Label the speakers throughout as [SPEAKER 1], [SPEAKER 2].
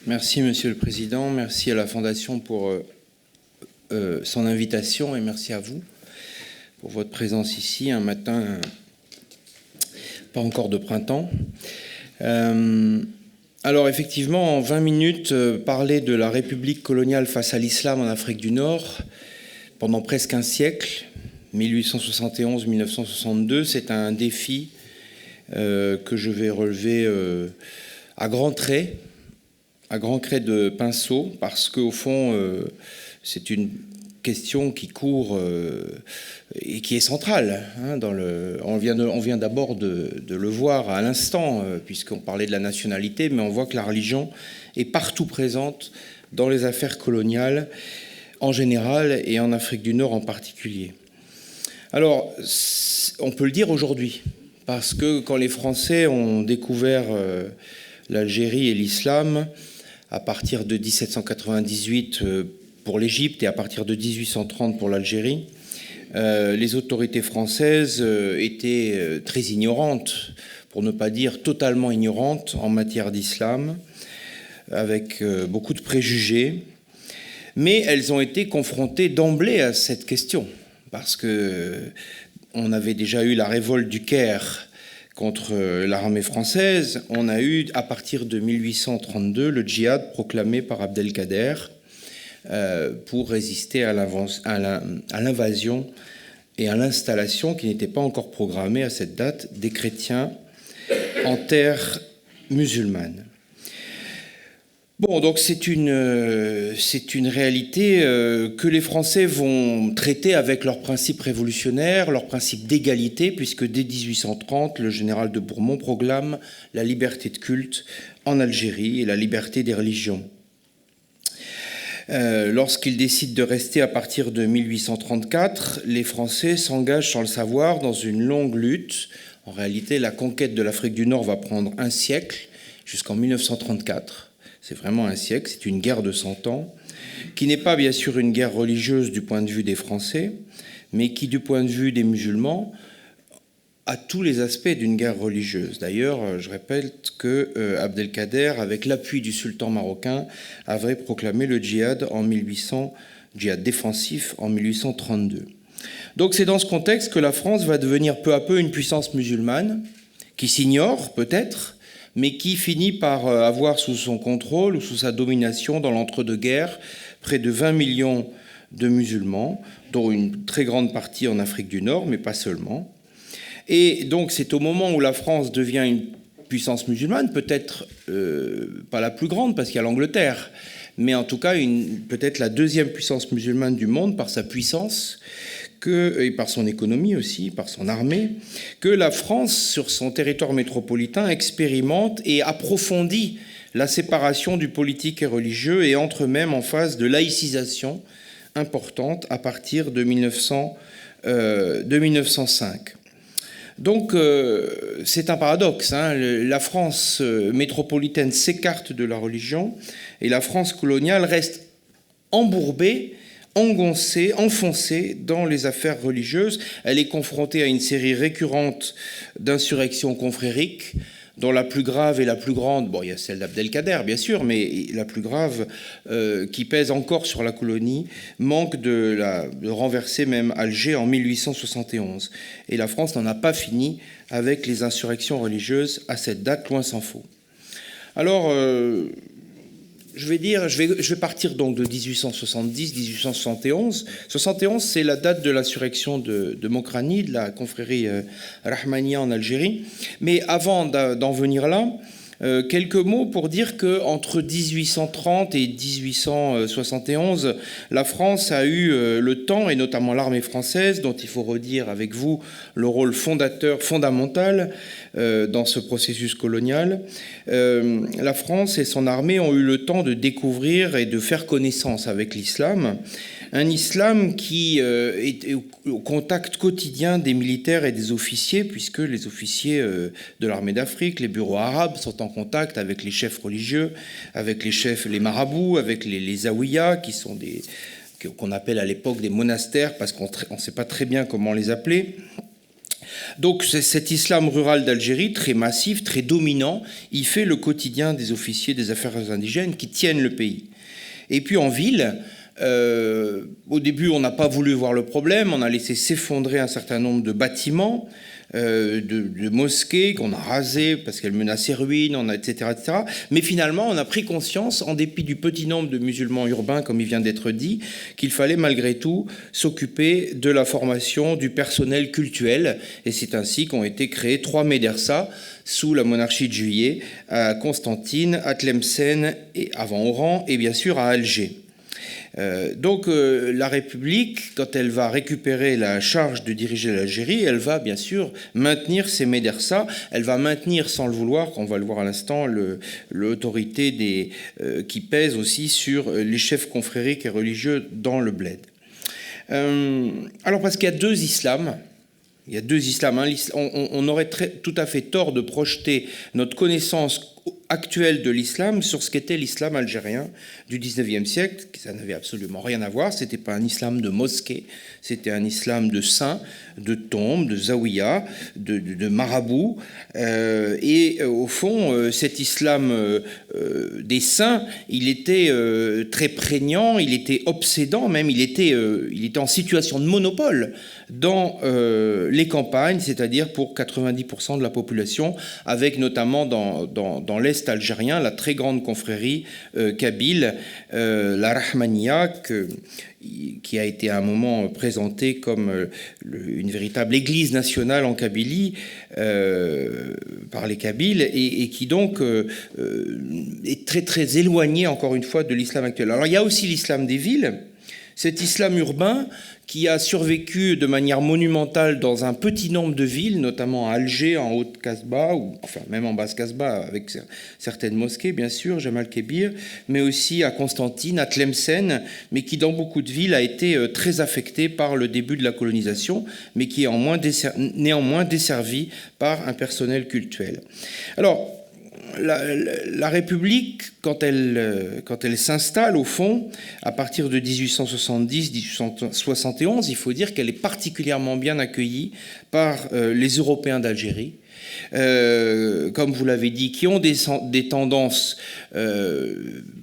[SPEAKER 1] Merci, Monsieur le Président. Merci à la Fondation pour son invitation et merci à vous pour votre présence ici, un matin pas encore de printemps. Alors effectivement, en 20 minutes, parler de la République coloniale face à l'islam en Afrique du Nord pendant presque un siècle, 1871-1962, c'est un défi que je vais relever à grands traits de pinceau, parce qu'au fond, c'est une question qui court et qui est centrale. On vient d'abord de le voir à l'instant, puisqu'on parlait de la nationalité, mais on voit que la religion est partout présente dans les affaires coloniales en général et en Afrique du Nord en particulier. Alors, on peut le dire aujourd'hui, parce que quand les Français ont découvert l'Algérie et l'islam, à partir de 1798 pour l'Égypte et à partir de 1830 pour l'Algérie, les autorités françaises étaient très ignorantes, pour ne pas dire totalement ignorantes, en matière d'islam, avec beaucoup de préjugés. Mais elles ont été confrontées d'emblée à cette question, parce qu'on avait déjà eu la révolte du Caire contre l'armée française. On a eu, à partir de 1832, le djihad proclamé par Abdelkader pour résister à l'invasion et à l'installation qui n'était pas encore programmée à cette date des chrétiens en terre musulmane. Bon, donc c'est une réalité que les Français vont traiter avec leurs principes révolutionnaires, leurs principes d'égalité, puisque dès 1830, le général de Bourmont proclame la liberté de culte en Algérie et la liberté des religions. Lorsqu'ils décident de rester à partir de 1834, les Français s'engagent sans le savoir dans une longue lutte. En réalité, la conquête de l'Afrique du Nord va prendre un siècle, jusqu'en 1934. C'est vraiment un siècle, c'est une guerre de 100 ans, qui n'est pas bien sûr une guerre religieuse du point de vue des Français, mais qui, du point de vue des musulmans, a tous les aspects d'une guerre religieuse. D'ailleurs, je répète que Abdelkader, avec l'appui du sultan marocain, avait proclamé le djihad djihad défensif en 1832. Donc c'est dans ce contexte que la France va devenir peu à peu une puissance musulmane, qui s'ignore peut-être, mais qui finit par avoir sous son contrôle ou sous sa domination dans l'entre-deux-guerres près de 20 millions de musulmans, dont une très grande partie en Afrique du Nord, mais pas seulement. Et donc c'est au moment où la France devient une puissance musulmane, peut-être pas la plus grande parce qu'il y a l'Angleterre, mais en tout cas peut-être la deuxième puissance musulmane du monde par sa puissance, et par son économie aussi, par son armée, que la France, sur son territoire métropolitain, expérimente et approfondit la séparation du politique et religieux et entre même en phase de laïcisation importante à partir de 1905. Donc, c'est un paradoxe. La France métropolitaine s'écarte de la religion et la France coloniale reste embourbée, engoncée, enfoncée dans les affaires religieuses. Elle est confrontée à une série récurrente d'insurrections confrériques, dont la plus grave et la plus grande, bon, il y a celle d'Abdelkader, bien sûr, mais la plus grave, qui pèse encore sur la colonie, manque de renverser même Alger en 1871. Et la France n'en a pas fini avec les insurrections religieuses à cette date, loin s'en faut. Alors, je vais partir donc de 1870-1871. 71, c'est la date de l'insurrection de Mokrani, de la confrérie Rahmania en Algérie. Mais avant d'en venir là, quelques mots pour dire qu'entre 1830 et 1871, la France a eu le temps, et notamment l'armée française, dont il faut redire avec vous le rôle fondamental dans ce processus colonial. La France et son armée ont eu le temps de découvrir et de faire connaissance avec l'islam. Un islam qui est au contact quotidien des militaires et des officiers, puisque les officiers de l'armée d'Afrique, les bureaux arabes, sont en contact avec les chefs religieux, avec les marabouts, avec les zawiyas, qui sont qu'on appelle à l'époque des monastères, parce qu'on ne sait pas très bien comment les appeler. Donc cet islam rural d'Algérie, très massif, très dominant, il fait le quotidien des officiers des affaires indigènes qui tiennent le pays. Et puis en ville, au début on n'a pas voulu voir le problème, on a laissé s'effondrer un certain nombre de bâtiments, de mosquées qu'on a rasées parce qu'elles menaçaient ruine, etc., etc. Mais finalement, on a pris conscience, en dépit du petit nombre de musulmans urbains, comme il vient d'être dit, qu'il fallait malgré tout s'occuper de la formation du personnel cultuel. Et c'est ainsi qu'ont été créés 3 médersas sous la monarchie de Juillet, à Constantine, à Tlemcen, et avant Oran, et bien sûr à Alger. Donc la République, quand elle va récupérer la charge de diriger l'Algérie, elle va bien sûr maintenir ses médersas, elle va maintenir sans le vouloir, on va le voir à l'instant, l'autorité qui pèse aussi sur les chefs confrériques et religieux dans le bled. Alors parce qu'il y a 2 islams. Il y a 2 islams. On aurait tout à fait tort de projeter notre connaissance actuelle de l'islam sur ce qu'était l'islam algérien du 19e siècle. Ça n'avait absolument rien à voir. Ce n'était pas un islam de mosquée, c'était un islam de saints, de tombes, de zaouïas, de marabouts. Et au fond, cet islam des saints, il était très prégnant, il était obsédant même, il était en situation de monopole dans les campagnes, c'est-à-dire pour 90% de la population, avec notamment dans l'Est algérien la très grande confrérie kabyle, la Rahmania, qui a été à un moment présentée comme une véritable église nationale en Kabylie par les Kabyles, et qui donc est très très éloignée encore une fois de l'islam actuel. Alors il y a aussi l'islam des villes, cet islam urbain qui a survécu de manière monumentale dans un petit nombre de villes, notamment à Alger, en Haute-Kasbah, ou enfin même en Basse-Kasbah, avec certaines mosquées, bien sûr, Jamal Kebir, mais aussi à Constantine, à Tlemcen, mais qui, dans beaucoup de villes, a été très affecté par le début de la colonisation, mais qui est néanmoins desservi par un personnel cultuel. Alors, la République, quand elle s'installe, au fond, à partir de 1870-1871, il faut dire qu'elle est particulièrement bien accueillie par les Européens d'Algérie, comme vous l'avez dit, qui ont des tendances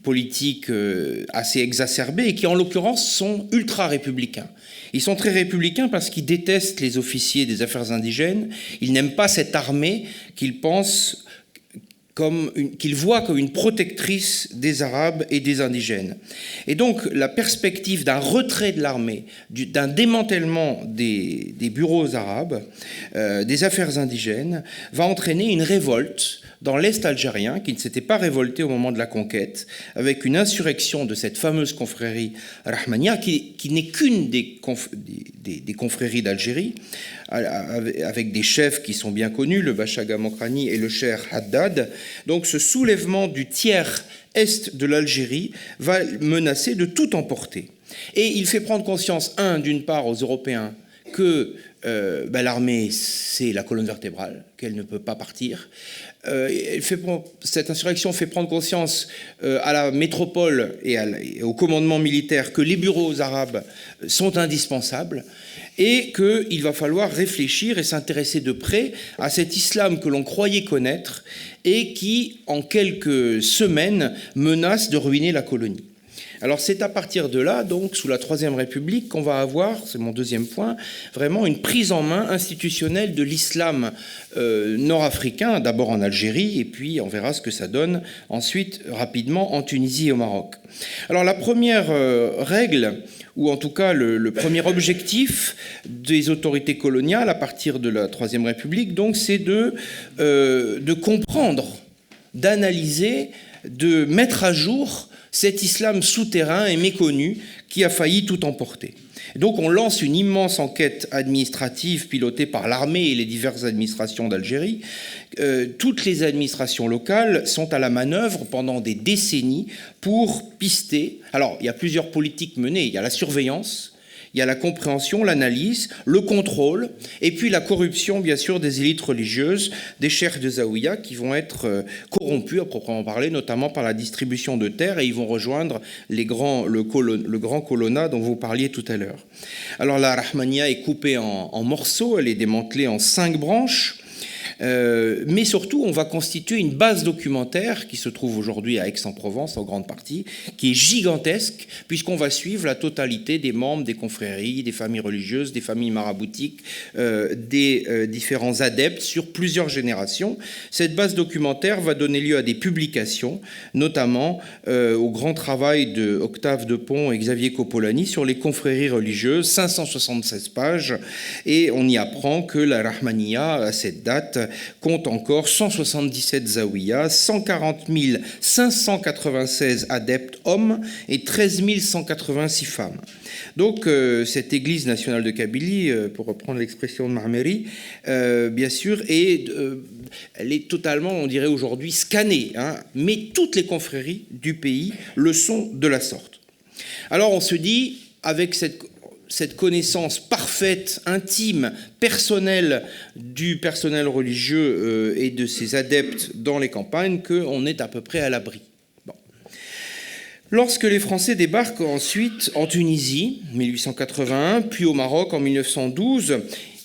[SPEAKER 1] politiques assez exacerbées et qui, en l'occurrence, sont ultra-républicains. Ils sont très républicains parce qu'ils détestent les officiers des affaires indigènes, ils n'aiment pas cette armée qu'ils pensent qu'ils voient comme une protectrice des Arabes et des indigènes. Et donc la perspective d'un retrait de l'armée, d'un démantèlement des bureaux arabes, des affaires indigènes, va entraîner une révolte dans l'Est algérien, qui ne s'était pas révolté au moment de la conquête, avec une insurrection de cette fameuse confrérie Rahmania, qui n'est qu'une des confréries d'Algérie, avec des chefs qui sont bien connus, le Bachaga Mokrani et le Cheikh Haddad. Donc ce soulèvement du tiers est de l'Algérie va menacer de tout emporter. Et il fait prendre conscience, d'une part aux Européens, que l'armée, c'est la colonne vertébrale, qu'elle ne peut pas partir. Cette insurrection fait prendre conscience à la métropole et au commandement militaire que les bureaux arabes sont indispensables et qu'il va falloir réfléchir et s'intéresser de près à cet islam que l'on croyait connaître et qui, en quelques semaines, menace de ruiner la colonie. Alors c'est à partir de là, donc, sous la Troisième République, qu'on va avoir, c'est mon deuxième point, vraiment une prise en main institutionnelle de l'islam nord-africain, d'abord en Algérie, et puis on verra ce que ça donne ensuite rapidement en Tunisie et au Maroc. Alors la première règle, ou en tout cas le premier objectif des autorités coloniales à partir de la Troisième République, donc, c'est de comprendre, d'analyser, de mettre à jour cet islam souterrain et méconnu qui a failli tout emporter. Donc on lance une immense enquête administrative pilotée par l'armée et les diverses administrations d'Algérie. Toutes les administrations locales sont à la manœuvre pendant des décennies pour pister. Alors il y a plusieurs politiques menées, il y a la surveillance, Il y a la compréhension, l'analyse, le contrôle, et puis la corruption, bien sûr, des élites religieuses, des cheikhs de Zawiya, qui vont être corrompus, à proprement parler, notamment par la distribution de terres, et ils vont rejoindre le grand colonna dont vous parliez tout à l'heure. Alors la Rahmaniya est coupée en morceaux, elle est démantelée en 5 branches, mais surtout, on va constituer une base documentaire qui se trouve aujourd'hui à Aix-en-Provence, en grande partie, qui est gigantesque, puisqu'on va suivre la totalité des membres des confréries, des familles religieuses, des familles maraboutiques, des différents adeptes sur plusieurs générations. Cette base documentaire va donner lieu à des publications, notamment au grand travail de Octave Depont et Xavier Coppolani sur les confréries religieuses, 576 pages, et on y apprend que la Rahmaniya, à cette date, compte encore 177 zawiyas, 140 596 adeptes hommes et 13 186 femmes. Donc cette Église nationale de Kabylie, pour reprendre l'expression de Marmeri, bien sûr, elle est totalement, on dirait aujourd'hui, scannée, hein, mais toutes les confréries du pays le sont de la sorte. Alors on se dit, avec cette connaissance parfaite, intime, personnelle du personnel religieux et de ses adeptes dans les campagnes, qu'on est à peu près à l'abri. Bon. Lorsque les Français débarquent ensuite en Tunisie, 1881, puis au Maroc en 1912,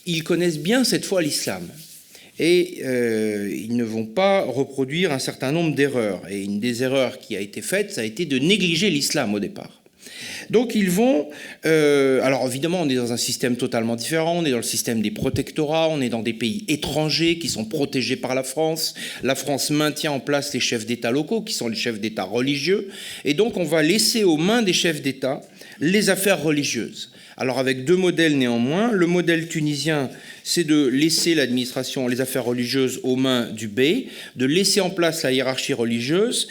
[SPEAKER 1] ils connaissent bien cette fois l'islam. Et ils ne vont pas reproduire un certain nombre d'erreurs. Et une des erreurs qui a été faite, ça a été de négliger l'islam au départ. Donc ils vont... alors évidemment, on est dans un système totalement différent, on est dans le système des protectorats, on est dans des pays étrangers qui sont protégés par la France. La France maintient en place les chefs d'État locaux, qui sont les chefs d'État religieux. Et donc on va laisser aux mains des chefs d'État les affaires religieuses. Alors avec 2 modèles néanmoins. Le modèle tunisien, c'est de laisser l'administration, les affaires religieuses aux mains du bey, de laisser en place la hiérarchie religieuse,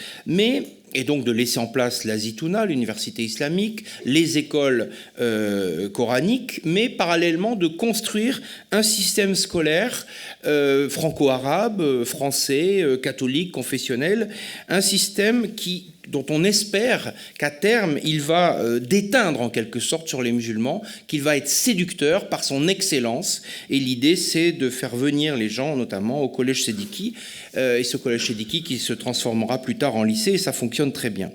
[SPEAKER 1] et donc de laisser en place la Zitouna, l'université islamique, les écoles coraniques, mais parallèlement de construire un système scolaire franco-arabe, français, catholique, confessionnel, un système dont on espère qu'à terme, il va déteindre en quelque sorte sur les musulmans, qu'il va être séducteur par son excellence. Et l'idée, c'est de faire venir les gens, notamment au collège Sédiki, et ce collège Sédiki qui se transformera plus tard en lycée, et ça fonctionne très bien.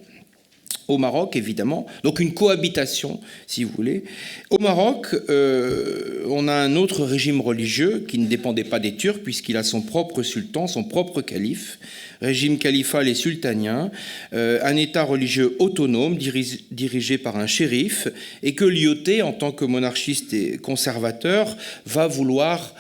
[SPEAKER 1] Au Maroc, évidemment, donc une cohabitation, si vous voulez. Au Maroc, on a un autre régime religieux qui ne dépendait pas des Turcs, puisqu'il a son propre sultan, son propre calife, régime califal et sultanien, un État religieux autonome dirigé par un shérif, et que Lyautey, en tant que monarchiste et conservateur, va vouloir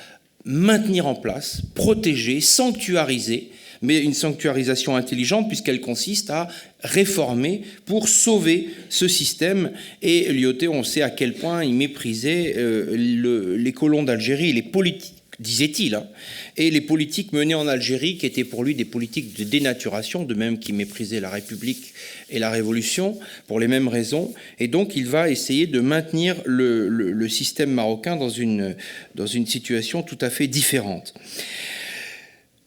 [SPEAKER 1] maintenir en place, protéger, sanctuariser, mais une sanctuarisation intelligente puisqu'elle consiste à réformer pour sauver ce système. Et Lyautey, on sait à quel point il méprisait les colons d'Algérie, les politiques, disait-il, hein, et les politiques menées en Algérie qui étaient pour lui des politiques de dénaturation, de même qu'il méprisait la République et la Révolution pour les mêmes raisons. Et donc il va essayer de maintenir le système marocain dans une situation tout à fait différente.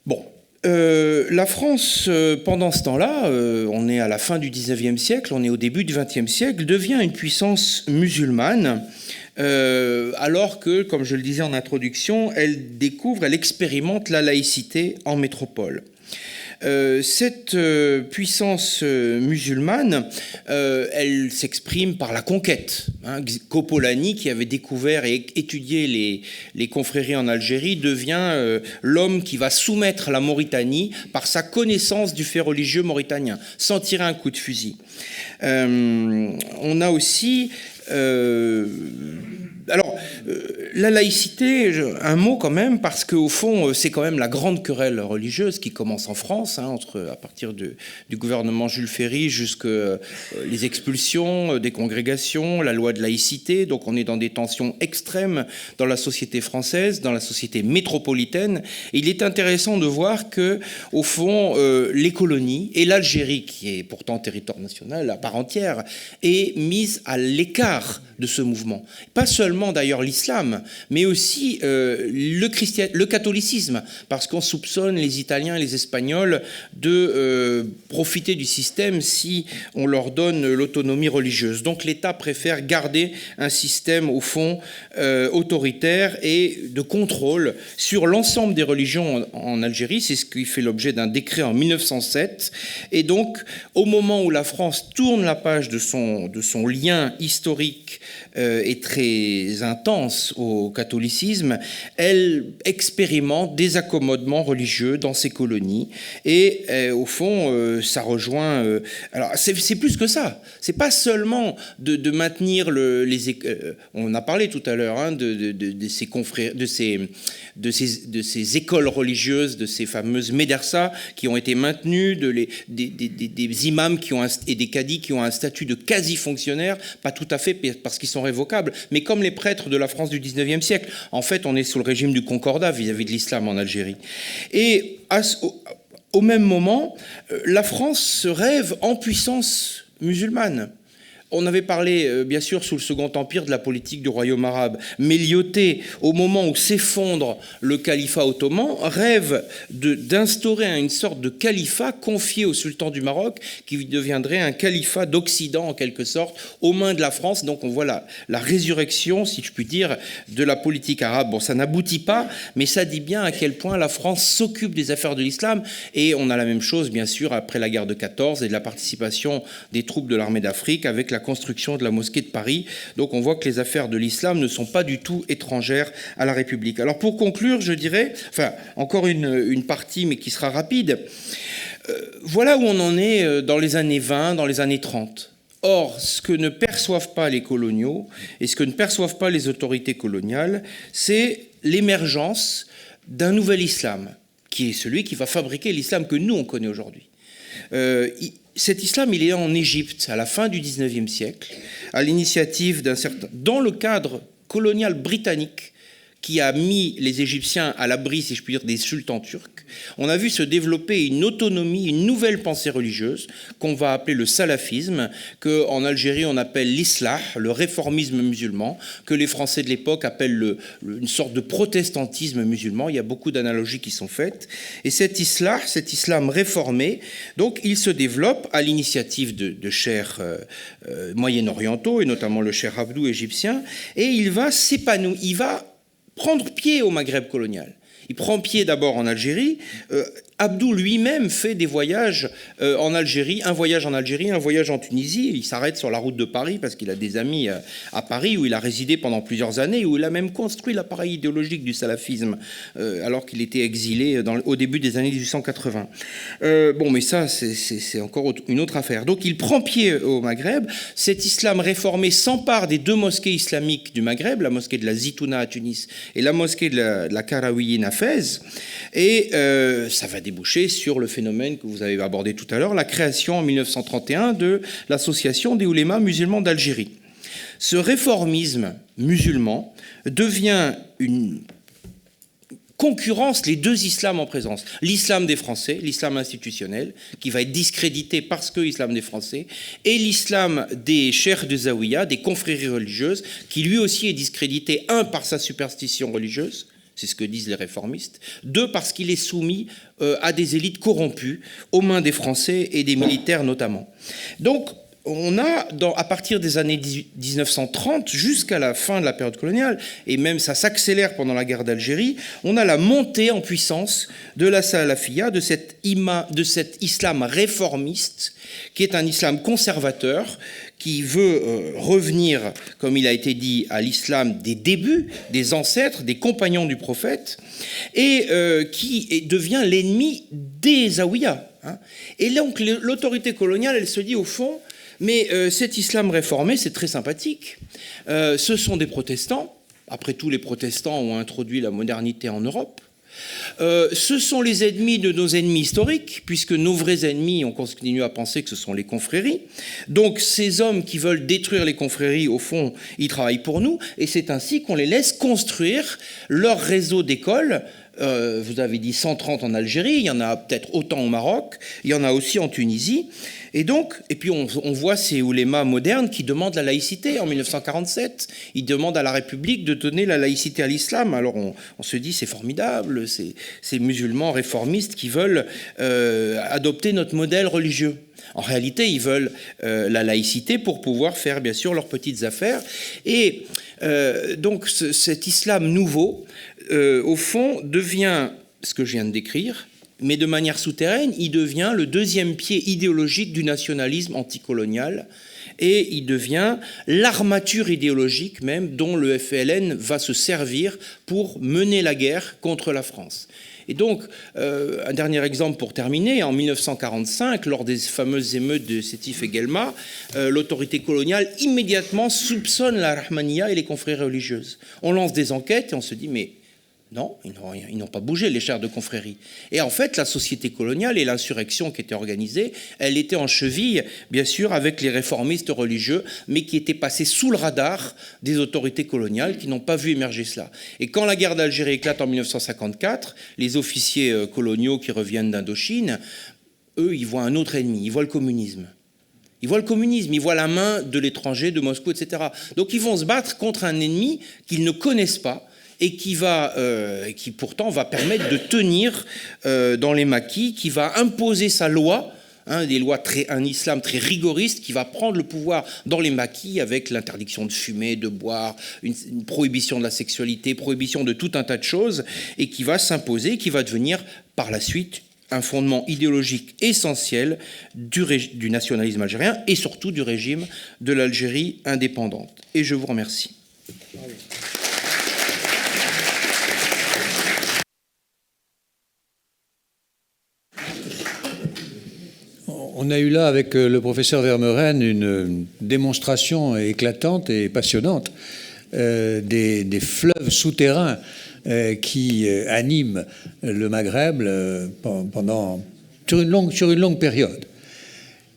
[SPEAKER 1] Bon. La France, pendant ce temps-là, on est à la fin du 19e siècle, on est au début du 20e siècle, devient une puissance musulmane, alors que, comme je le disais en introduction, elle expérimente la laïcité en métropole. Cette puissance musulmane, elle s'exprime par la conquête. Coppolani, qui avait découvert et étudié les confréries en Algérie, devient l'homme qui va soumettre la Mauritanie par sa connaissance du fait religieux mauritanien, sans tirer un coup de fusil. On a aussi... la laïcité, un mot quand même, parce qu'au fond, c'est quand même la grande querelle religieuse qui commence en France, hein, à partir du gouvernement Jules Ferry jusqu'aux les expulsions des congrégations, la loi de laïcité. Donc on est dans des tensions extrêmes dans la société française, dans la société métropolitaine. Et il est intéressant de voir que, au fond, les colonies et l'Algérie, qui est pourtant territoire national à part entière, est mise à l'écart de ce mouvement. Pas seulement d'ailleurs l'islam, mais aussi le catholicisme, parce qu'on soupçonne les Italiens et les Espagnols de profiter du système si on leur donne l'autonomie religieuse. Donc l'État préfère garder un système, au fond, autoritaire et de contrôle sur l'ensemble des religions en Algérie. C'est ce qui fait l'objet d'un décret en 1907. Et donc, au moment où la France tourne la page de son lien historique et très intense au catholicisme, elle expérimente des accommodements religieux dans ses colonies. Et au fond, ça rejoint... alors, c'est plus que ça. C'est pas seulement de maintenir on a parlé tout à l'heure hein, de ces écoles religieuses, de ces fameuses médersas qui ont été maintenues, des imams et des cadis qui ont un statut de quasi-fonctionnaire, pas tout à fait parce qu'ils sont révocables, mais comme les prêtres de la France du 19e siècle. En fait, on est sous le régime du concordat vis-à-vis de l'islam en Algérie. Et au même moment, la France se rêve en puissance musulmane. On avait parlé, bien sûr, sous le Second Empire, de la politique du royaume arabe. Mais Lyautey, au moment où s'effondre le califat ottoman, rêve d'instaurer une sorte de califat confié au sultan du Maroc, qui deviendrait un califat d'Occident, en quelque sorte, aux mains de la France. Donc on voit la résurrection, si je puis dire, de la politique arabe. Bon, ça n'aboutit pas, mais ça dit bien à quel point la France s'occupe des affaires de l'islam. Et on a la même chose, bien sûr, après la guerre de 14 et de la participation des troupes de l'armée d'Afrique avec la construction de la mosquée de Paris. Donc on voit que les affaires de l'islam ne sont pas du tout étrangères à la République. Alors pour conclure, je dirais, enfin encore une partie mais qui sera rapide, voilà où on en est dans les années 20, dans les années 30. Or, ce que ne perçoivent pas les coloniaux et ce que ne perçoivent pas les autorités coloniales, c'est l'émergence d'un nouvel islam, qui est celui qui va fabriquer l'islam que nous, on connaît aujourd'hui. Cet islam, il est en Égypte à la fin du XIXe siècle, à l'initiative dans le cadre colonial britannique, qui a mis les Égyptiens à l'abri, si je puis dire, des sultans turcs. On a vu se développer une autonomie, une nouvelle pensée religieuse qu'on va appeler le salafisme, qu'en Algérie on appelle l'islah, le réformisme musulman, que les Français de l'époque appellent une sorte de protestantisme musulman. Il y a beaucoup d'analogies qui sont faites. Et cet islam réformé, donc il se développe à l'initiative de cheikhs moyen-orientaux, et notamment le cheikh Abdou égyptien, et il va s'épanouir, il va prendre pied au Maghreb colonial. Il prend pied d'abord en Algérie. Abdou lui-même fait des voyages en Algérie, un voyage en Algérie, un voyage en Tunisie. Il s'arrête sur la route de Paris parce qu'il a des amis à Paris où il a résidé pendant plusieurs années, où il a même construit l'appareil idéologique du salafisme alors qu'il était exilé au début des années 1880. Bon, mais ça, c'est encore une autre affaire. Donc il prend pied au Maghreb. Cet islam réformé s'empare des deux mosquées islamiques du Maghreb, la mosquée de la Zitouna à Tunis et la mosquée de la Karaouiyine à Fès. Et ça va déboucher sur le phénomène que vous avez abordé tout à l'heure, la création en 1931 de l'Association des oulémas musulmans d'Algérie. Ce réformisme musulman devient une concurrence les deux islams en présence. L'islam des Français, l'islam institutionnel, qui va être discrédité parce que l'islam des Français, et l'islam des cheikhs de Zawiya, des confréries religieuses, qui lui aussi est discrédité, un, par sa superstition religieuse, c'est ce que disent les réformistes. Deux, parce qu'il est soumis à des élites corrompues, aux mains des Français et des militaires notamment. Donc, on a, à partir des années 1930 jusqu'à la fin de la période coloniale, et même ça s'accélère pendant la guerre d'Algérie, on a la montée en puissance de la salafia, de cet islam réformiste, qui est un islam conservateur, qui veut revenir, comme il a été dit, à l'islam des débuts, des ancêtres, des compagnons du prophète, et qui devient l'ennemi des Zawiya. Hein. Et donc l'autorité coloniale, elle se dit au fond, mais cet islam réformé, c'est très sympathique. Ce sont des protestants. Après tout, les protestants ont introduit la modernité en Europe. Ce sont les ennemis de nos ennemis historiques, puisque nos vrais ennemis, on continue à penser que ce sont les confréries. Donc ces hommes qui veulent détruire les confréries, au fond, ils travaillent pour nous, et c'est ainsi qu'on les laisse construire leur réseau d'écoles vous avez dit 130 en Algérie, il y en a peut-être autant au Maroc, il y en a aussi en Tunisie. Et puis on voit ces oulémas modernes qui demandent la laïcité en 1947. Ils demandent à la République de donner la laïcité à l'islam. Alors on se dit c'est formidable, ces musulmans réformistes qui veulent adopter notre modèle religieux. En réalité, ils veulent la laïcité pour pouvoir faire, bien sûr, leurs petites affaires. Et donc, cet islam nouveau, au fond, devient ce que je viens de décrire, mais de manière souterraine, il devient le deuxième pied idéologique du nationalisme anticolonial. Et il devient l'armature idéologique même dont le FLN va se servir pour mener la guerre contre la France. Et donc, un dernier exemple pour terminer, en 1945, lors des fameuses émeutes de Sétif et Guelma, l'autorité coloniale immédiatement soupçonne la Rahmaniya et les confréries religieuses. On lance des enquêtes et on se dit, mais non, ils n'ont pas bougé, les chefs de confrérie. Et en fait, la société coloniale et l'insurrection qui était organisée, elle était en cheville, bien sûr, avec les réformistes religieux, mais qui étaient passés sous le radar des autorités coloniales qui n'ont pas vu émerger cela. Et quand la guerre d'Algérie éclate en 1954, les officiers coloniaux qui reviennent d'Indochine, eux, ils voient un autre ennemi, ils voient le communisme. Ils voient le communisme, ils voient la main de l'étranger, de Moscou, etc. Donc ils vont se battre contre un ennemi qu'ils ne connaissent pas, et qui pourtant va permettre de tenir dans les maquis, qui va imposer sa loi, un islam très rigoriste qui va prendre le pouvoir dans les maquis avec l'interdiction de fumer, de boire, une prohibition de la sexualité, prohibition de tout un tas de choses, et qui va s'imposer, qui va devenir par la suite un fondement idéologique essentiel du nationalisme algérien et surtout du régime de l'Algérie indépendante. Et je vous remercie.
[SPEAKER 2] On a eu là, avec le professeur Vermeuren, une démonstration éclatante et passionnante des fleuves souterrains qui animent le Maghreb sur une longue période.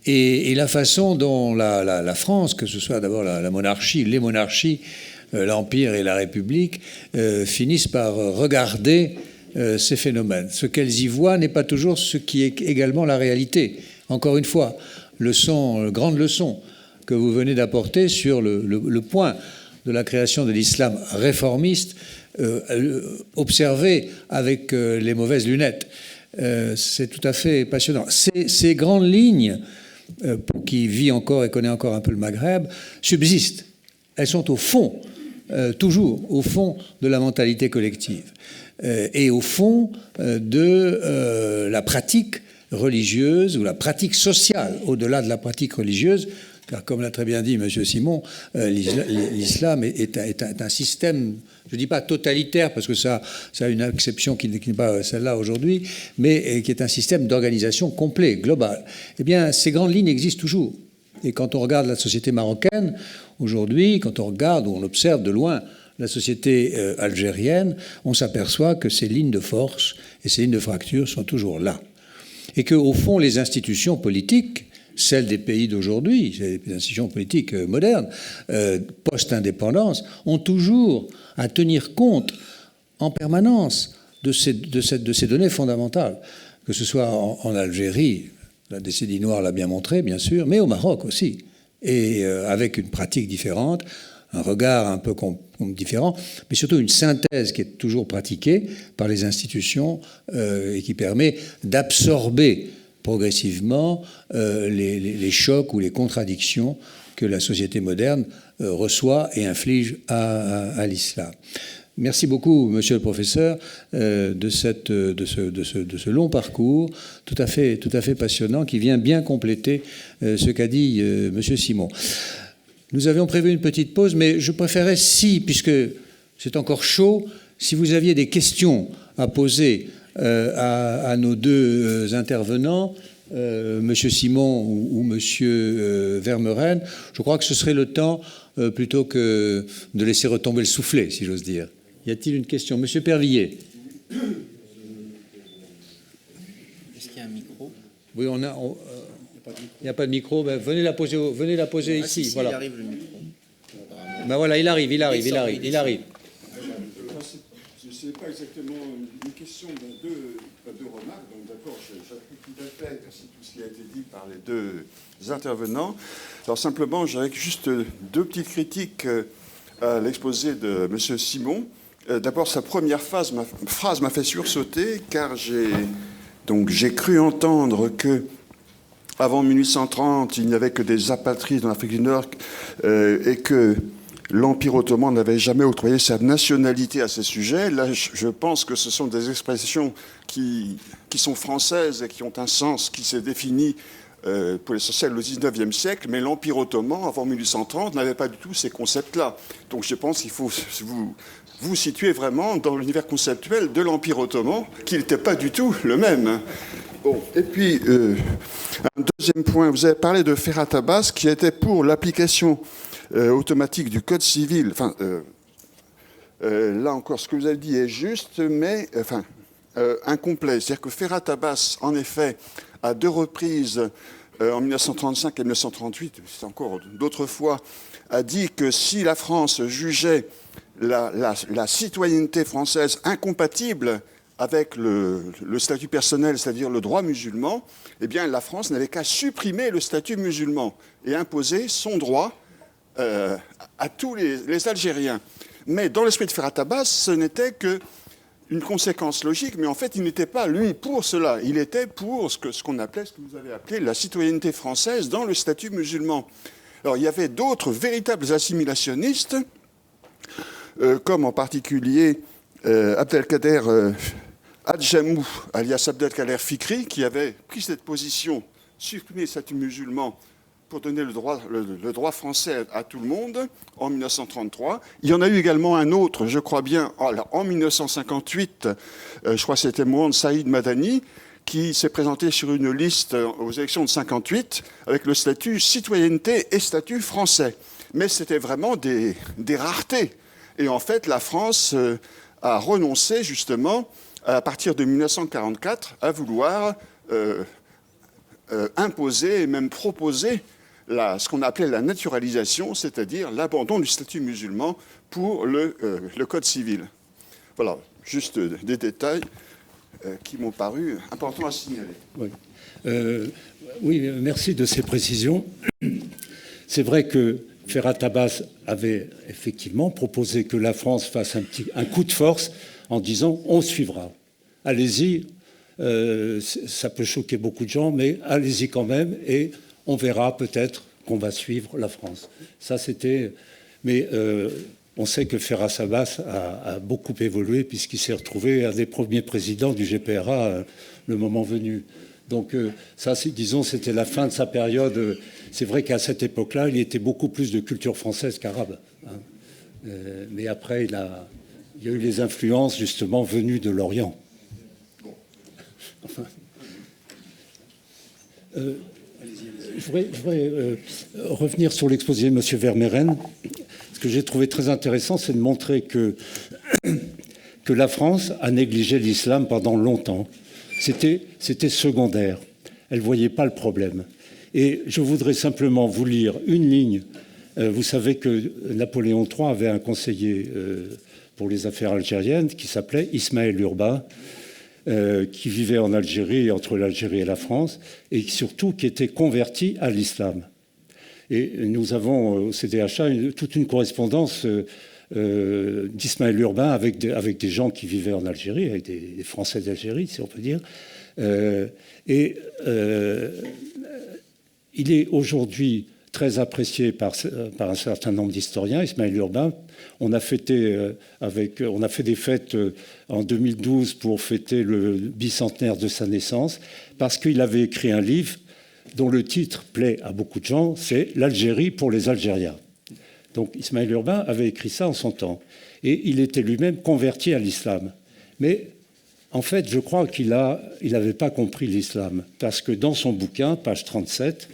[SPEAKER 2] Et la façon dont la France, que ce soit d'abord la monarchie, les monarchies, l'Empire et la République, finissent par regarder ces phénomènes. Ce qu'elles y voient n'est pas toujours ce qui est également la réalité. Encore une fois, grande leçon que vous venez d'apporter sur le point de la création de l'islam réformiste, observé avec les mauvaises lunettes. C'est tout à fait passionnant. Ces grandes lignes, qui vit encore et connaît encore un peu le Maghreb, subsistent. Elles sont au fond, toujours au fond de la mentalité collective et au fond de la pratique religieuse ou la pratique sociale, au-delà de la pratique religieuse, car comme l'a très bien dit M. Simon, l'islam est un système, je ne dis pas totalitaire, parce que ça a une acception qui n'est pas celle-là aujourd'hui, mais qui est un système d'organisation complet, global. Eh bien, ces grandes lignes existent toujours. Et quand on regarde la société marocaine, aujourd'hui, quand on regarde ou on observe de loin la société algérienne, on s'aperçoit que ces lignes de force et ces lignes de fracture sont toujours là. Et qu'au fond, les institutions politiques, celles des pays d'aujourd'hui, les institutions politiques modernes, post-indépendance, ont toujours à tenir compte en permanence de ces données fondamentales, que ce soit en Algérie, la décennie noire l'a bien montré, bien sûr, mais au Maroc aussi, et avec une pratique différente, un regard un peu différent, mais surtout une synthèse qui est toujours pratiquée par les institutions et qui permet d'absorber progressivement les chocs ou les contradictions que la société moderne reçoit et inflige à l'islam. Merci beaucoup, monsieur le professeur, de ce long parcours tout à fait passionnant qui vient bien compléter ce qu'a dit monsieur Simon. Nous avions prévu une petite pause, mais je préférais, puisque c'est encore chaud, si vous aviez des questions à poser à nos deux intervenants, M. Simon ou M. Vermeuren, je crois que ce serait le temps, plutôt que de laisser retomber le soufflet, si j'ose dire. Y a-t-il une question? M. Pervillier.
[SPEAKER 1] Est-ce qu'il y a un micro?
[SPEAKER 2] Oui, il n'y a pas de micro. Ben, venez la poser ici.
[SPEAKER 1] Si,
[SPEAKER 2] voilà.
[SPEAKER 1] il arrive le micro.
[SPEAKER 2] Ben voilà, il arrive.
[SPEAKER 3] Je ne sais pas exactement une question, deux remarques. Donc d'abord, j'appuie tout à fait tout ce qui a été dit par les deux intervenants. Alors simplement, j'avais juste deux petites critiques à l'exposé de M. Simon. D'abord, sa première phrase m'a fait sursauter, car j'ai cru entendre que avant 1830, il n'y avait que des apatrides en Afrique du Nord et que l'Empire ottoman n'avait jamais octroyé sa nationalité à ces sujets. Là, je pense que ce sont des expressions qui sont françaises et qui ont un sens qui s'est défini pour l'essentiel au XIXe siècle, mais l'Empire ottoman, avant 1830, n'avait pas du tout ces concepts-là. Donc je pense qu'il faut vous situer vraiment dans l'univers conceptuel de l'Empire ottoman, qui n'était pas du tout le même. Bon. Et puis, un deuxième point, vous avez parlé de Ferhat Abbas, qui était pour l'application automatique du Code civil. Enfin, là encore, ce que vous avez dit est juste, mais incomplet. C'est-à-dire que Ferhat Abbas, en effet, à deux reprises, en 1935 et 1938, c'est encore d'autres fois, a dit que si la France jugeait la citoyenneté française incompatible avec le statut personnel, c'est-à-dire le droit musulman, eh bien la France n'avait qu'à supprimer le statut musulman et imposer son droit à tous les Algériens. Mais dans l'esprit de Ferhat Abbas, ce n'était qu'une conséquence logique, mais en fait, il n'était pas, lui, pour cela. Il était pour ce que vous avez appelé la citoyenneté française dans le statut musulman. Alors, il y avait d'autres véritables assimilationnistes, comme en particulier Abdelkader Adjamou, alias Abdelkader Fikri, qui avait pris cette position, supprimer le statut musulman pour donner le droit français à tout le monde, en 1933. Il y en a eu également un autre, je crois bien, en 1958, je crois que c'était Mohamed Saïd Madani, qui s'est présenté sur une liste aux élections de 58 avec le statut citoyenneté et statut français. Mais c'était vraiment des raretés. Et en fait, la France a renoncé justement, à partir de 1944, à vouloir imposer et même proposer ce qu'on appelait la naturalisation, c'est-à-dire l'abandon du statut musulman pour le Code civil. Voilà, juste des détails qui m'ont paru importants à signaler.
[SPEAKER 2] Oui. Oui, merci de ces précisions. C'est vrai que Ferhat Abbas avait effectivement proposé que la France fasse un coup de force en disant « on suivra, allez-y ». Ça peut choquer beaucoup de gens, mais allez-y quand même et on verra peut-être qu'on va suivre la France. Ça, c'était... Mais on sait que Ferhat Abbas a beaucoup évolué puisqu'il s'est retrouvé un des premiers présidents du GPRA le moment venu. Donc ça, disons, c'était la fin de sa période. C'est vrai qu'à cette époque-là, il était beaucoup plus de culture française qu'arabe. Hein. Mais après, il y a eu les influences, justement, venues de l'Orient. Enfin, je voudrais revenir sur l'exposé de M. Vermeyren. Ce que j'ai trouvé très intéressant, c'est de montrer que la France a négligé l'islam pendant longtemps. C'était secondaire. Elle ne voyait pas le problème. Et je voudrais simplement vous lire une ligne. Vous savez que Napoléon III avait un conseiller pour les affaires algériennes qui s'appelait Ismaël Urba, qui vivait en Algérie, entre l'Algérie et la France, et surtout qui était converti à l'islam. Et nous avons au CDHA toute une correspondance d'Ismaël Urbain avec des gens qui vivaient en Algérie, avec des Français d'Algérie, si on peut dire. Il est aujourd'hui très apprécié par un certain nombre d'historiens, Ismaël Urbain. On a fait des fêtes en 2012 pour fêter le bicentenaire de sa naissance, parce qu'il avait écrit un livre dont le titre plaît à beaucoup de gens, c'est « L'Algérie pour les Algériens ». Donc Ismaël Urbain avait écrit ça en son temps. Et il était lui-même converti à l'islam. Mais en fait, je crois qu'il n'avait pas compris l'islam, parce que dans son bouquin, page 37,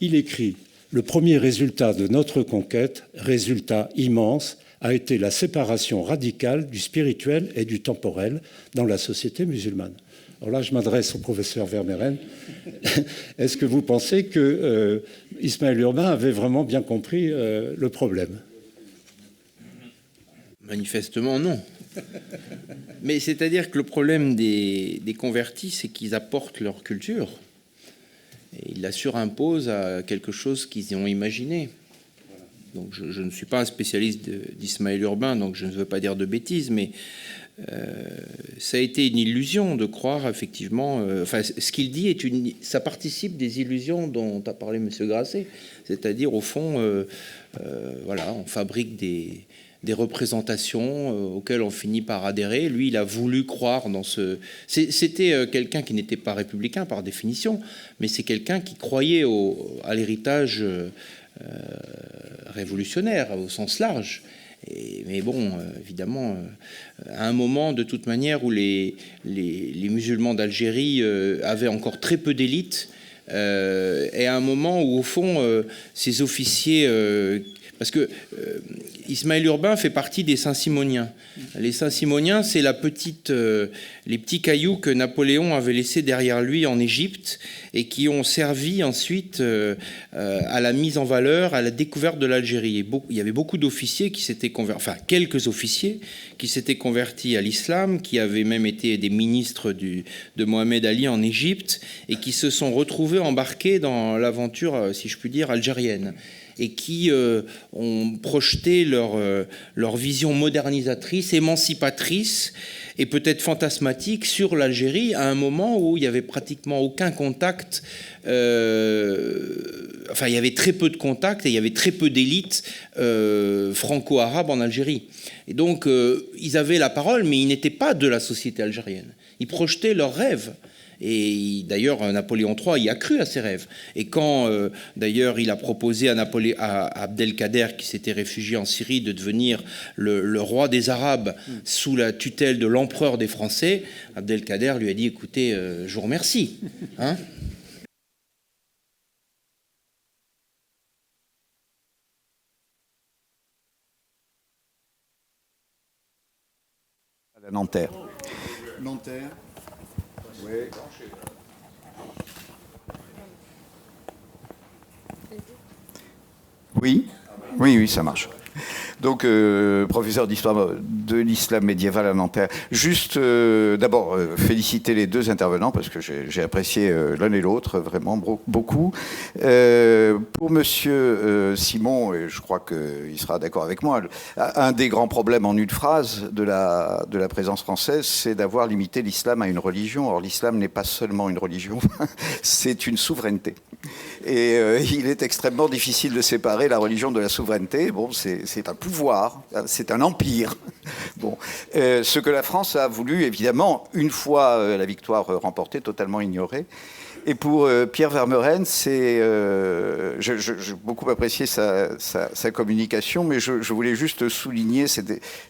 [SPEAKER 2] il écrit « Le premier résultat de notre conquête, résultat immense, a été la séparation radicale du spirituel et du temporel dans la société musulmane. » Alors là, je m'adresse au professeur Vermeyren. Est-ce que vous pensez que Ismaël Urbain avait vraiment bien compris le problème ?
[SPEAKER 1] Manifestement, non. Mais c'est-à-dire que le problème des convertis, c'est qu'ils apportent leur culture et ils la surimposent à quelque chose qu'ils ont imaginé. Donc je ne suis pas un spécialiste d'Ismaël Urbain, donc je ne veux pas dire de bêtises, mais ça a été une illusion de croire effectivement. Enfin, ce qu'il dit ça participe des illusions dont a parlé M. Grasset, c'est-à-dire au fond, voilà, on fabrique des représentations auxquelles on finit par adhérer. Lui, il a voulu croire dans ce... C'était quelqu'un qui n'était pas républicain par définition, mais c'est quelqu'un qui croyait à l'héritage révolutionnaire au sens large. Mais bon, évidemment, à un moment, de toute manière, où les musulmans d'Algérie avaient encore très peu d'élite, et à un moment où, au fond, ces officiers... parce que Ismaël Urbain fait partie des Saint-Simoniens. Les Saint-Simoniens, c'est les petits cailloux que Napoléon avait laissés derrière lui en Égypte et qui ont servi ensuite à la mise en valeur, à la découverte de l'Algérie. Il y avait beaucoup d'officiers qui s'étaient convertis, enfin quelques officiers qui s'étaient convertis à l'islam, qui avaient même été des ministres de Mohamed Ali en Égypte et qui se sont retrouvés embarqués dans l'aventure, si je puis dire, algérienne, et qui ont projeté leur vision modernisatrice, émancipatrice et peut-être fantasmatique sur l'Algérie à un moment où il n'y avait pratiquement aucun contact, enfin il y avait très peu de contacts et il y avait très peu d'élites franco-arabes en Algérie. Et donc ils avaient la parole, mais ils n'étaient pas de la société algérienne. Ils projetaient leurs rêves. Et d'ailleurs, Napoléon III y a cru à ses rêves. Et quand, d'ailleurs, il a proposé à Abdelkader, qui s'était réfugié en Syrie, de devenir le roi des Arabes sous la tutelle de l'empereur des Français, Abdelkader lui a dit, écoutez, je vous remercie. Hein ?
[SPEAKER 3] À Nanterre. Nanterre. Oui. Oui, oui, ça marche. Donc, professeur d'histoire de l'islam médiéval à Nanterre. Juste, d'abord, féliciter les deux intervenants, parce que j'ai apprécié l'un et l'autre, vraiment beaucoup. Pour monsieur Simon, et je crois qu'il sera d'accord avec moi, un des grands problèmes en une phrase de la présence française, c'est d'avoir limité l'islam à une religion. Or, l'islam n'est pas seulement une religion, c'est une souveraineté. Et il est extrêmement difficile de séparer la religion de la souveraineté. Bon, c'est un pouvoir, c'est un empire. Bon, ce que la France a voulu, évidemment, une fois la victoire remportée, totalement ignorer. Et pour Pierre Vermeuren, j'ai beaucoup apprécié sa communication, mais je voulais juste souligner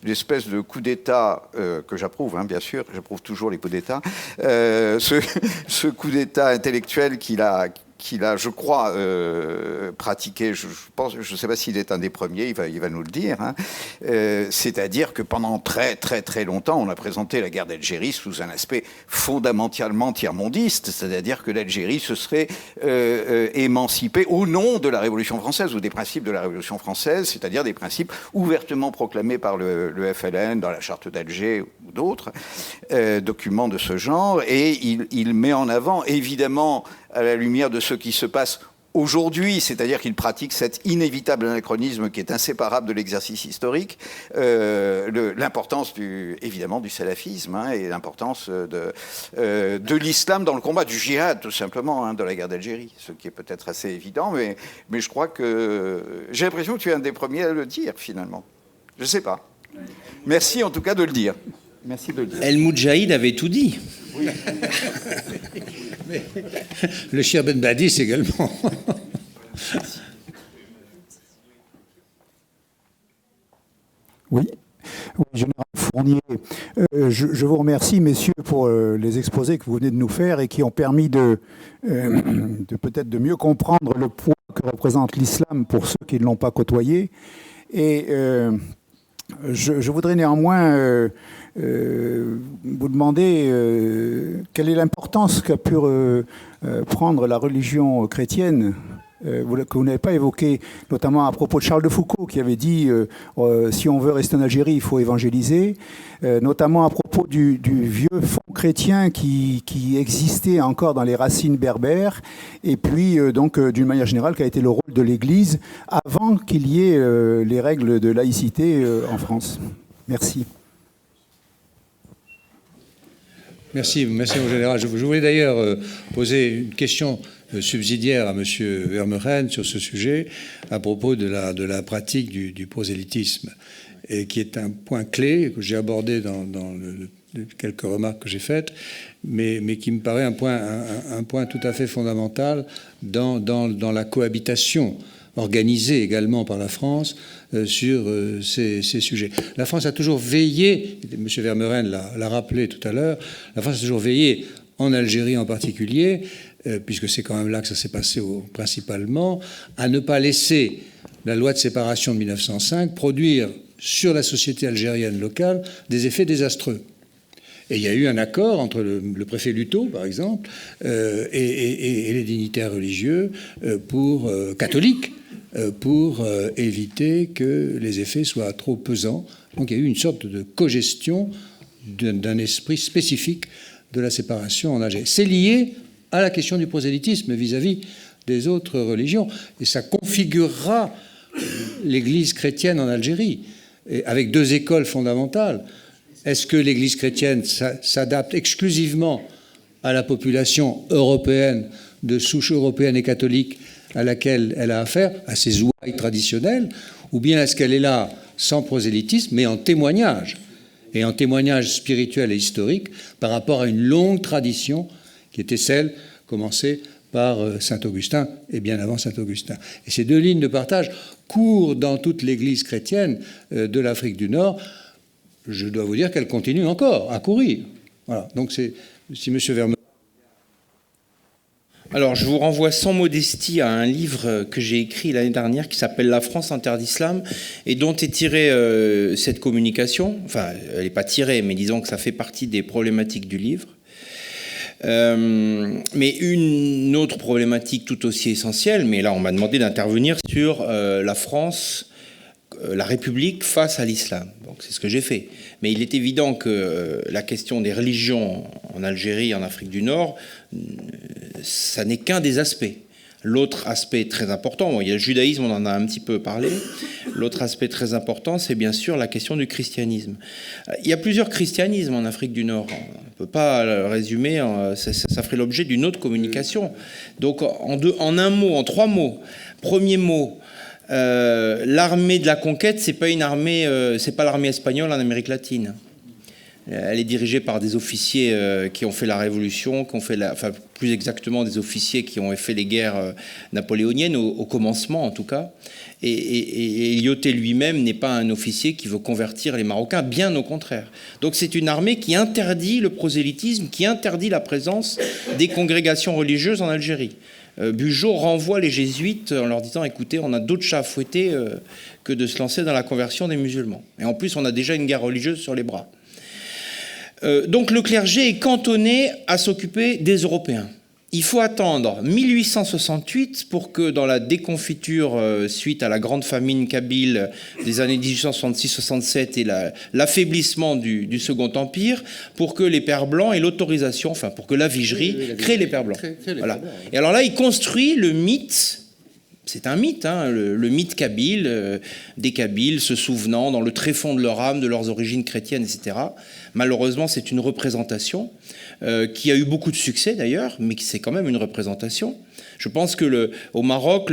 [SPEAKER 3] l'espèce de coup d'État que j'approuve, hein, bien sûr, j'approuve toujours les coups d'État, ce coup d'État intellectuel qu'il a, je crois, pratiqué. Je ne sais pas s'il est un des premiers, il va nous le dire. Hein. C'est-à-dire que pendant très très très longtemps, on a présenté la guerre d'Algérie sous un aspect fondamentalement tiers-mondiste, c'est-à-dire que l'Algérie se serait émancipée au nom de la Révolution française ou des principes de la Révolution française, c'est-à-dire des principes ouvertement proclamés par le FLN dans la Charte d'Alger ou d'autres documents de ce genre. Et il met en avant, évidemment, à la lumière de ce qui se passe aujourd'hui, c'est-à-dire qu'il pratique cet inévitable anachronisme qui est inséparable de l'exercice historique, l'importance évidemment du salafisme, hein, et l'importance de l'islam dans le combat, du djihad tout simplement, hein, de la guerre d'Algérie, ce qui est peut-être assez évident, mais je crois que j'ai l'impression que tu es un des premiers à le dire finalement. Je ne sais pas. Merci en tout cas de le dire. Merci de le dire.
[SPEAKER 1] El Moudjahid avait tout dit. Oui.
[SPEAKER 2] Mais le Cheikh Ben Badis également.
[SPEAKER 4] Oui, Général Fournier, je vous remercie, messieurs, pour les exposés que vous venez de nous faire et qui ont permis de peut-être de mieux comprendre le poids que représente l'islam pour ceux qui ne l'ont pas côtoyé. Et je voudrais néanmoins vous demander quelle est l'importance qu'a pu prendre la religion chrétienne que vous n'avez pas évoqué, notamment à propos de Charles de Foucault, qui avait dit si on veut rester en Algérie, il faut évangéliser, notamment à propos du vieux fond chrétien qui existait encore dans les racines berbères, et puis donc d'une manière générale, quel a été le rôle de l'Église avant qu'il y ait les règles de laïcité en France. Merci.
[SPEAKER 2] Merci, mon général. Je voulais d'ailleurs poser une question subsidiaire à M. Vermeuren sur ce sujet à propos de la pratique du prosélytisme, et qui est un point clé que j'ai abordé dans quelques remarques que j'ai faites, mais qui me paraît un point tout à fait fondamental dans la cohabitation organisée également par la France sur ces sujets. La France a toujours veillé, M. Vermeuren l'a rappelé tout à l'heure, la France a toujours veillé, en Algérie en particulier, puisque c'est quand même là que ça s'est passé principalement, à ne pas laisser la loi de séparation de 1905 produire sur la société algérienne locale des effets désastreux. Et il y a eu un accord entre le préfet Luto, par exemple, et les dignitaires religieux catholiques pour éviter que les effets soient trop pesants. Donc il y a eu une sorte de cogestion d'un esprit spécifique de la séparation en Algérie. C'est lié à la question du prosélytisme vis-à-vis des autres religions. Et ça configurera l'Église chrétienne en Algérie, avec deux écoles fondamentales. Est-ce que l'Église chrétienne s'adapte exclusivement à la population européenne, de souche européenne et catholique à laquelle elle a affaire, à ses ouailles traditionnelles, ou bien est-ce qu'elle est là sans prosélytisme, mais en témoignage, et en témoignage spirituel et historique par rapport à une longue tradition qui était celle commencée par Saint-Augustin et bien avant Saint-Augustin. Et ces deux lignes de partage courent dans toute l'Église chrétienne de l'Afrique du Nord. Je dois vous dire qu'elle continue encore à courir. Voilà. Donc si M. Vermeuren...
[SPEAKER 1] Alors, je vous renvoie sans modestie à un livre que j'ai écrit l'année dernière qui s'appelle « La France en terre d'islam » et dont est tirée cette communication. Enfin, elle n'est pas tirée, mais disons que ça fait partie des problématiques du livre. Mais une autre problématique tout aussi essentielle, mais là on m'a demandé d'intervenir sur la France, la République face à l'islam. Donc c'est ce que j'ai fait. Mais il est évident que la question des religions en Algérie, en Afrique du Nord, ça n'est qu'un des aspects. L'autre aspect très important, bon, il y a le judaïsme, on en a un petit peu parlé. L'autre aspect très important, c'est bien sûr la question du christianisme. Il y a plusieurs christianismes en Afrique du Nord. On ne peut pas le résumer, ça ferait l'objet d'une autre communication. Donc en un mot, en trois mots. Premier mot, l'armée de la conquête, c'est pas une armée, c'est pas l'armée espagnole en Amérique latine. Elle est dirigée par des officiers qui ont fait la Révolution, enfin plus exactement des officiers qui ont fait les guerres napoléoniennes, au commencement en tout cas. Et Lyoté lui-même n'est pas un officier qui veut convertir les Marocains, bien au contraire. Donc c'est une armée qui interdit le prosélytisme, qui interdit la présence des congrégations religieuses en Algérie. Bugeaud renvoie les jésuites en leur disant « Écoutez, on a d'autres chats à fouetter que de se lancer dans la conversion des musulmans. Et en plus, on a déjà une guerre religieuse sur les bras. » Donc le clergé est cantonné à s'occuper des Européens. Il faut attendre 1868 pour que dans la déconfiture suite à la grande famine kabyle des années 1866-67 et l'affaiblissement du Second Empire, pour que les Pères Blancs aient l'autorisation, enfin pour que la Vigerie crée les Pères Blancs. Voilà. Et alors là, il construit le mythe. C'est un mythe, hein, le mythe kabyle, des Kabyles se souvenant dans le tréfonds de leur âme de leurs origines chrétiennes, etc. Malheureusement, c'est une représentation qui a eu beaucoup de succès d'ailleurs, mais c'est quand même une représentation. Je pense que au Maroc,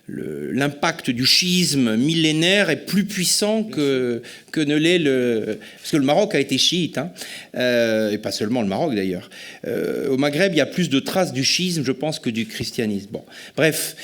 [SPEAKER 1] l'impact du chiisme millénaire est plus puissant que ne l'est parce que le Maroc a été chiite, hein, et pas seulement le Maroc d'ailleurs. Au Maghreb, il y a plus de traces du chiisme, je pense, que du christianisme. Bon, bref.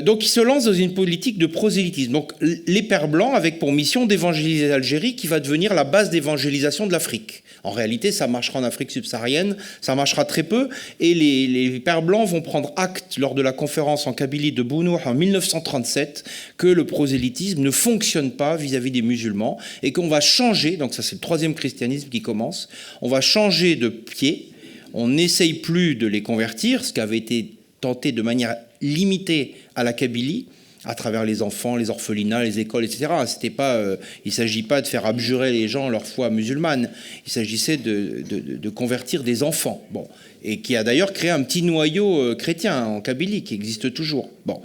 [SPEAKER 1] Donc, il se lance dans une politique de prosélytisme. Donc, les Pères Blancs, avec pour mission d'évangéliser l'Algérie, qui va devenir la base d'évangélisation de l'Afrique. En réalité, ça marchera en Afrique subsaharienne, ça marchera très peu, et les Pères Blancs vont prendre acte lors de la conférence en Kabylie de Bounour en 1937 que le prosélytisme ne fonctionne pas vis-à-vis des musulmans et qu'on va changer, donc ça c'est le troisième christianisme qui commence, on va changer de pied, on n'essaye plus de les convertir, ce qui avait été tenté de manière limitée à la Kabylie, à travers les enfants, les orphelinats, les écoles, etc. C'était pas, il ne s'agit pas de faire abjurer les gens leur foi musulmane. Il s'agissait de convertir des enfants. Bon. Et qui a d'ailleurs créé un petit noyau chrétien en Kabylie, qui existe toujours. Bon.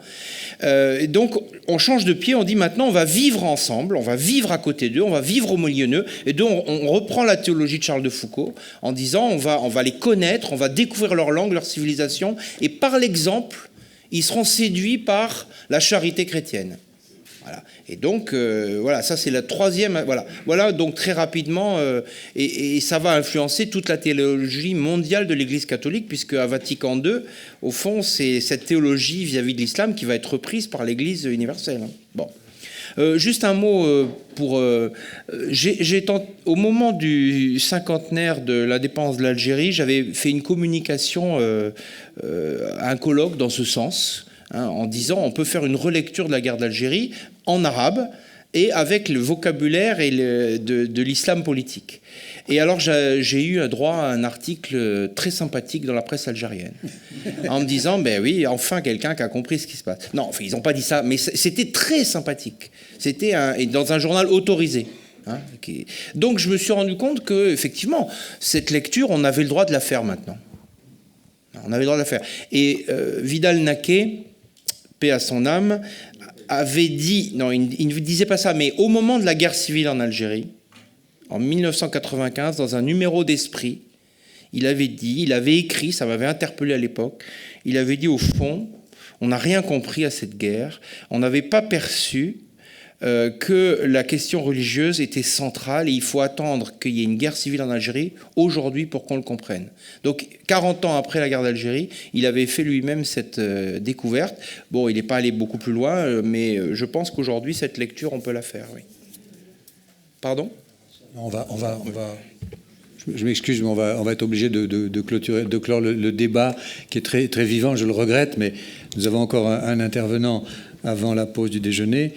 [SPEAKER 1] Et donc, on change de pied, on dit maintenant, on va vivre ensemble, on va vivre à côté d'eux, on va vivre au milieu d'eux. Et donc, on reprend la théologie de Charles de Foucault en disant, on va les connaître, on va découvrir leur langue, leur civilisation, et par l'exemple, ils seront séduits par la charité chrétienne. Voilà. Et donc, voilà, ça c'est la troisième... Voilà donc très rapidement, et ça va influencer toute la théologie mondiale de l'Église catholique, puisque à Vatican II, au fond, c'est cette théologie vis-à-vis de l'islam qui va être reprise par l'Église universelle. Bon. Juste un mot pour... au moment du cinquantenaire de l'indépendance de l'Algérie, j'avais fait une communication à un colloque dans ce sens, en disant on peut faire une relecture de la guerre d'Algérie en arabe et avec le vocabulaire de l'islam politique. Et alors j'ai eu droit à un article très sympathique dans la presse algérienne en me disant ben oui, enfin quelqu'un qui a compris ce qui se passe. Non, enfin, ils n'ont pas dit ça, mais c'était très sympathique. C'était dans un journal autorisé. Donc je me suis rendu compte que effectivement cette lecture, on avait le droit de la faire maintenant. On avait le droit de la faire. Et Vidal-Naquet, paix à son âme, avait dit, non, il ne disait pas ça, mais au moment de la guerre civile en Algérie, en 1995, dans un numéro d'Esprit, il avait écrit, ça m'avait interpellé à l'époque, il avait dit au fond, on n'a rien compris à cette guerre, on n'avait pas perçu que la question religieuse était centrale et il faut attendre qu'il y ait une guerre civile en Algérie aujourd'hui pour qu'on le comprenne. Donc 40 ans après la guerre d'Algérie, il avait fait lui-même cette découverte. Bon, il n'est pas allé beaucoup plus loin, mais je pense qu'aujourd'hui, cette lecture, on peut la faire, oui. Pardon ?
[SPEAKER 2] On va je m'excuse, mais on va être obligé de clore le débat qui est très, très vivant, je le regrette, mais nous avons encore un intervenant avant la pause du déjeuner.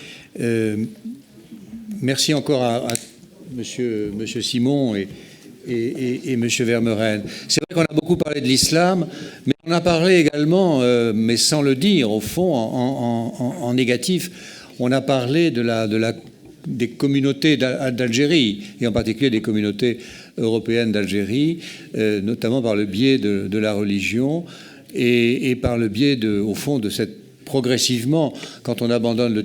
[SPEAKER 2] Merci encore à monsieur Simon et monsieur Vermeuren. C'est vrai qu'on a beaucoup parlé de l'islam, mais on a parlé également, mais sans le dire, au fond, en négatif, on a parlé des communautés d'Algérie, et en particulier des communautés européennes d'Algérie, notamment par le biais de la religion et par le biais, au fond, de cette progressivement, quand on abandonne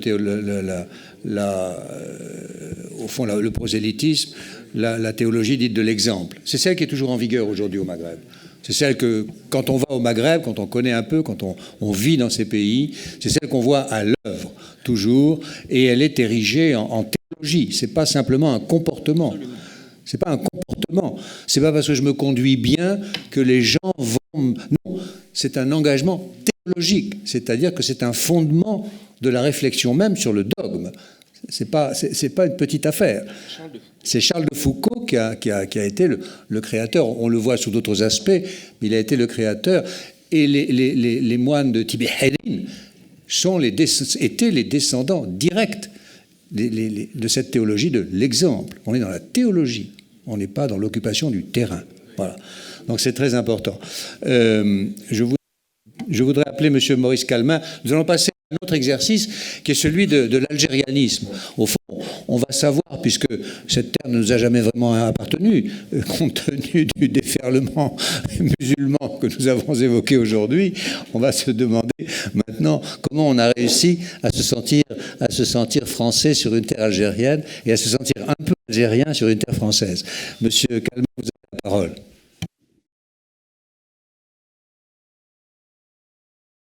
[SPEAKER 2] au fond, le prosélytisme, la théologie dite de l'exemple. C'est celle qui est toujours en vigueur aujourd'hui au Maghreb. C'est celle que, quand on va au Maghreb, quand on connaît un peu, quand on vit dans ces pays, c'est celle qu'on voit à l'œuvre, toujours, et elle est érigée en théologie. C'est pas simplement un comportement. C'est pas un comportement. C'est pas parce que je me conduis bien que les gens vont... Non, c'est un engagement théologique, c'est-à-dire que c'est un fondement de la réflexion même sur le dogme. C'est pas une petite affaire. C'est Charles de Foucault qui a été le créateur. On le voit sous d'autres aspects, mais il a été le créateur. Et les moines de Tibet Hedin étaient les descendants directs de cette théologie de l'exemple. On est dans la théologie, on n'est pas dans l'occupation du terrain. Voilà. Donc c'est très important. Je voudrais appeler M. Maurice Calmin. Nous allons passer à un autre exercice qui est celui de l'algérianisme. Au fond, on va savoir, puisque cette terre ne nous a jamais vraiment appartenu, compte tenu du déferlement musulman que nous avons évoqué aujourd'hui, on va se demander maintenant comment on a réussi à se sentir français sur une terre algérienne et à se sentir un peu algérien sur une terre française. Monsieur Calmin, vous avez la parole.